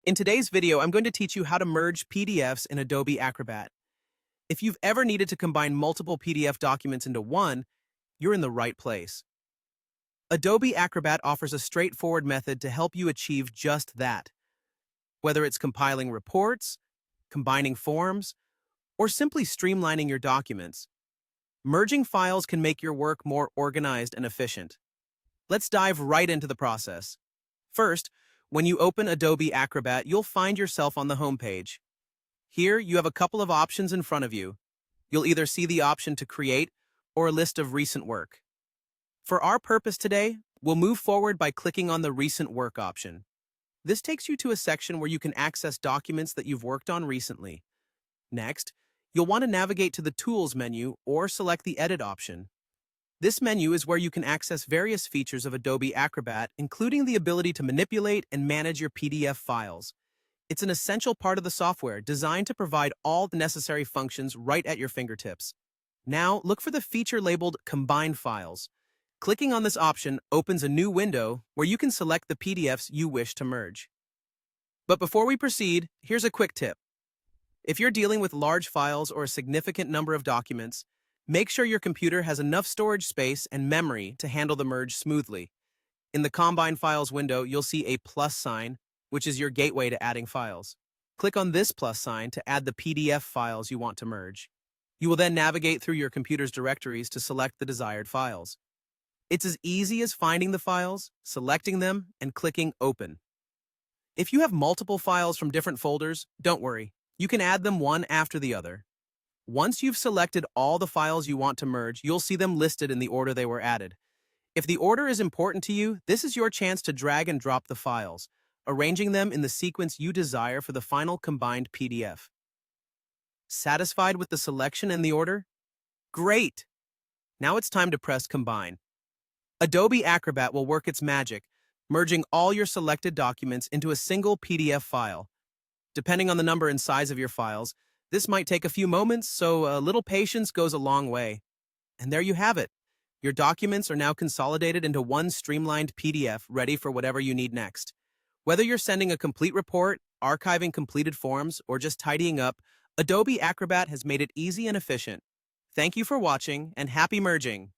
In today's video, I'm going to teach you how to merge PDFs in Adobe Acrobat. If you've ever needed to combine multiple PDF documents into one, you're in the right place. Adobe Acrobat offers a straightforward method to help you achieve just that. Whether it's compiling reports, combining forms, or simply streamlining your documents, merging files can make your work more organized and efficient. Let's dive right into the process. First, when you open Adobe Acrobat, you'll find yourself on the home page. Here, you have a couple of options in front of you. You'll either see the option to create or a list of recent work. For our purpose today, we'll move forward by clicking on the Recent Work option. This takes you to a section where you can access documents that you've worked on recently. Next, you'll want to navigate to the Tools menu or select the Edit option. This menu is where you can access various features of Adobe Acrobat, including the ability to manipulate and manage your PDF files. It's an essential part of the software designed to provide all the necessary functions right at your fingertips. Now, look for the feature labeled Combine Files. Clicking on this option opens a new window where you can select the PDFs you wish to merge. But before we proceed, here's a quick tip. If you're dealing with large files or a significant number of documents, make sure your computer has enough storage space and memory to handle the merge smoothly. In the Combine Files window, you'll see a plus sign, which is your gateway to adding files. Click on this plus sign to add the PDF files you want to merge. You will then navigate through your computer's directories to select the desired files. It's as easy as finding the files, selecting them, and clicking Open. If you have multiple files from different folders, don't worry. You can add them one after the other. Once you've selected all the files you want to merge, you'll see them listed in the order they were added. If the order is important to you, this is your chance to drag and drop the files, arranging them in the sequence you desire for the final combined PDF. Satisfied with the selection and the order? Great! Now it's time to press Combine. Adobe Acrobat will work its magic, merging all your selected documents into a single PDF file. Depending on the number and size of your files, this might take a few moments, so a little patience goes a long way. And there you have it. Your documents are now consolidated into one streamlined PDF ready for whatever you need next. Whether you're sending a complete report, archiving completed forms, or just tidying up, Adobe Acrobat has made it easy and efficient. Thank you for watching, and happy merging!